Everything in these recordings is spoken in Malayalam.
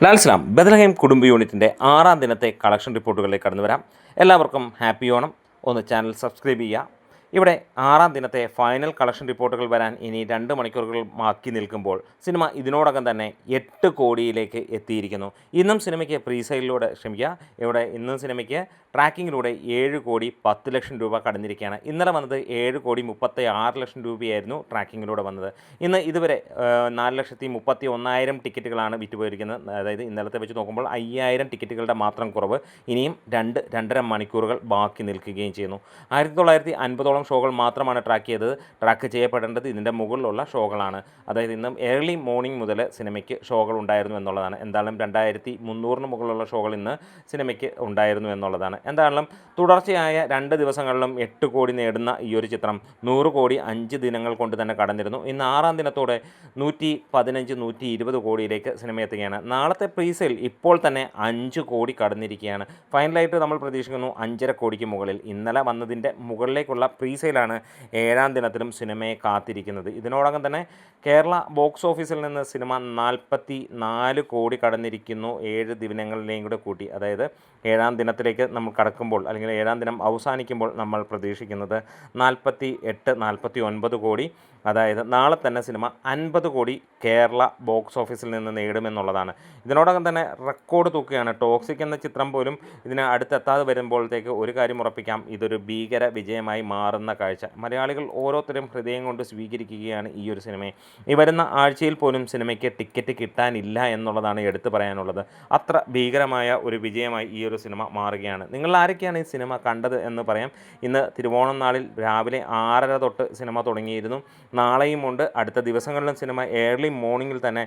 ലാൽസലാം ബദലഹേം കുടുംബ യൂണിറ്റിൻ്റെ 6-ാം ദിനത്തെ കളക്ഷൻ റിപ്പോർട്ടുകളിലേക്ക് കടന്നു വരാം. എല്ലാവർക്കും ഹാപ്പി ഓണം. ഒന്ന് ചാനൽ സബ്സ്ക്രൈബ് ചെയ്യുക. ഇവിടെ 6-ാം ദിനത്തെ ഫൈനൽ കളക്ഷൻ റിപ്പോർട്ടുകൾ വരാൻ ഇനി 2 മണിക്കൂറുകൾ ബാക്കി നിൽക്കുമ്പോൾ സിനിമ ഇതിനോടകം തന്നെ 8 കോടിയിലേക്ക് എത്തിയിരിക്കുന്നു. ഇന്നും സിനിമയ്ക്ക് പ്രീസെയിലിലൂടെ ഇവിടെ ഇന്നും സിനിമയ്ക്ക് ട്രാക്കിങ്ങിലൂടെ 7 കോടി 10 ലക്ഷം രൂപ കടന്നിരിക്കുകയാണ്. ഇന്നലെ വന്നത് 7 കോടി 36 ലക്ഷം രൂപയായിരുന്നു ട്രാക്കിങ്ങിലൂടെ വന്നത്. ഇന്ന് ഇതുവരെ 4,31,000 ടിക്കറ്റുകളാണ് വിറ്റുപോയിരിക്കുന്നത്. അതായത് ഇന്നലത്തെ വെച്ച് നോക്കുമ്പോൾ 5,000 ടിക്കറ്റുകളുടെ മാത്രം കുറവ്. ഇനിയും 2-2.5 മണിക്കൂറുകൾ ബാക്കി നിൽക്കുകയും ചെയ്യുന്നു. 1950ഓളം ഷോകൾ മാത്രമാണ് ട്രാക്ക് ചെയ്യപ്പെടേണ്ടത് ഇതിൻ്റെ മുകളിലുള്ള ഷോകളാണ്. അതായത് ഇന്നും ഏർലി മോർണിംഗ് മുതൽ സിനിമയ്ക്ക് ഷോകൾ ഉണ്ടായിരുന്നു എന്നുള്ളതാണ്. എന്തായാലും 2,300 മുകളിലുള്ള ഷോകൾ ഇന്ന് സിനിമയ്ക്ക് ഉണ്ടായിരുന്നു എന്നുള്ളതാണ്. എന്തായാലും തുടർച്ചയായ 2 ദിവസങ്ങളിലും 8 കോടി നേടുന്ന ഈ ഒരു ചിത്രം 100 കോടി 5 ദിനങ്ങൾ കൊണ്ട് തന്നെ കടന്നിരുന്നു. ഇന്ന് 6-ാം ദിനത്തോടെ 115-120 കോടിയിലേക്ക് സിനിമ എത്തുകയാണ്. നാളത്തെ പ്രീസെയിൽ ഇപ്പോൾ തന്നെ 5 കോടി കടന്നിരിക്കുകയാണ്. ഫൈനലായിട്ട് നമ്മൾ പ്രതീക്ഷിക്കുന്നു 5.5 കോടിക്ക് മുകളിൽ. ഇന്നലെ വന്നതിൻ്റെ മുകളിലേക്കുള്ള പ്രീസെയിലാണ് 7-ാം ദിനത്തിലും സിനിമയെ കാത്തിരിക്കുന്നത്. ഇതിനോടകം തന്നെ കേരള ബോക്സ് ഓഫീസിൽ നിന്ന് സിനിമ 44 കോടി കടന്നിരിക്കുന്നു 7 ദിനങ്ങളിലെയും കൂടെ കൂട്ടി. അതായത് 7-ാം ദിനത്തിലേക്ക് നമ്മൾ കടക്കുമ്പോൾ അല്ലെങ്കിൽ 7-ാം ദിനം അവസാനിക്കുമ്പോൾ നമ്മൾ പ്രതീക്ഷിക്കുന്നത് 48-49 കോടി. അതായത് നാളെ തന്നെ സിനിമ 50 കോടി കേരള ബോക്സ് ഓഫീസിൽ നിന്ന് നേടുമെന്നുള്ളതാണ്. ഇതിനോടകം തന്നെ റെക്കോർഡ് തൂക്കുകയാണ്. ടോക്സിക് എന്ന ചിത്രം പോലും ഇതിന് അടുത്തെത്താതെ വരുമ്പോഴത്തേക്ക് ഒരു കാര്യം ഉറപ്പിക്കാം, ഇതൊരു ഭീകര വിജയമായി മാറുന്ന കാഴ്ച മലയാളികൾ ഓരോരുത്തരും ഹൃദയം കൊണ്ട് സ്വീകരിക്കുകയാണ് ഈ ഒരു സിനിമയെ. ഈ വരുന്ന ആഴ്ചയിൽ പോലും സിനിമയ്ക്ക് ടിക്കറ്റ് കിട്ടാനില്ല എന്നുള്ളതാണ് എടുത്തു പറയാനുള്ളത്. അത്ര ഭീകരമായ ഒരു വിജയമായി ഈ ഒരു സിനിമ മാറുകയാണ്. നിങ്ങൾ ആരൊക്കെയാണ് ഈ സിനിമ കണ്ടത് എന്ന് പറയാം. ഇന്ന് തിരുവോണം നാളിൽ രാവിലെ 6:30 തൊട്ട് സിനിമ തുടങ്ങിയിരുന്നു. നാളെയും ഉണ്ട്. അടുത്ത ദിവസങ്ങളിലും സിനിമ ഏർലി മോർണിംഗിൽ തന്നെ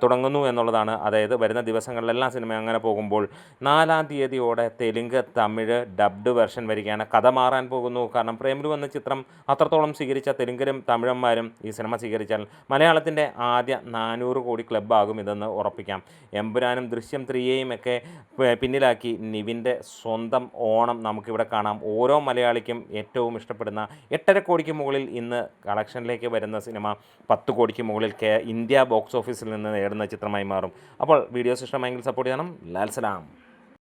തുടങ്ങുന്നു എന്നുള്ളതാണ്. അതായത് വരുന്ന ദിവസങ്ങളിലെല്ലാം സിനിമ അങ്ങനെ പോകുമ്പോൾ 4-ാം തീയതിയോടെ തെലുങ്ക് തമിഴ് ഡബ്ഡ് വെർഷൻ വരികയാണ്. കഥ മാറാൻ പോകുന്നു. കാരണം പ്രേമലു എന്ന ചിത്രം അത്രത്തോളം സ്വീകരിച്ച തെലുങ്കരും തമിഴന്മാരും ഈ സിനിമ സ്വീകരിച്ചാൽ മലയാളത്തിൻ്റെ ആദ്യ 400 കോടി ക്ലബ്ബാകും ഇതെന്ന് ഉറപ്പിക്കാം. എമ്പുരാനും ദൃശ്യം 3യെയും ഒക്കെ പിന്നിലാക്കി നിവിൻ്റെ സ്വന്തം ഓണം നമുക്കിവിടെ കാണാം. ഓരോ മലയാളിക്കും ഏറ്റവും ഇഷ്ടപ്പെടുന്ന 8.5 കോടിക്ക് മുകളിൽ ഇന്ന് കളക്ഷനിലേക്ക് വരുന്ന സിനിമ 10 കോടിക്ക് മുകളിൽ ഇന്ത്യ ബോക്സ് ഓഫീസിൽ നിന്ന് നേടുന്ന ചിത്രമായി മാറും. അപ്പോൾ വീഡിയോസ് ഇഷ്ടമായെങ്കിൽ സപ്പോർട്ട് ചെയ്യണം. ലാൽസലാം.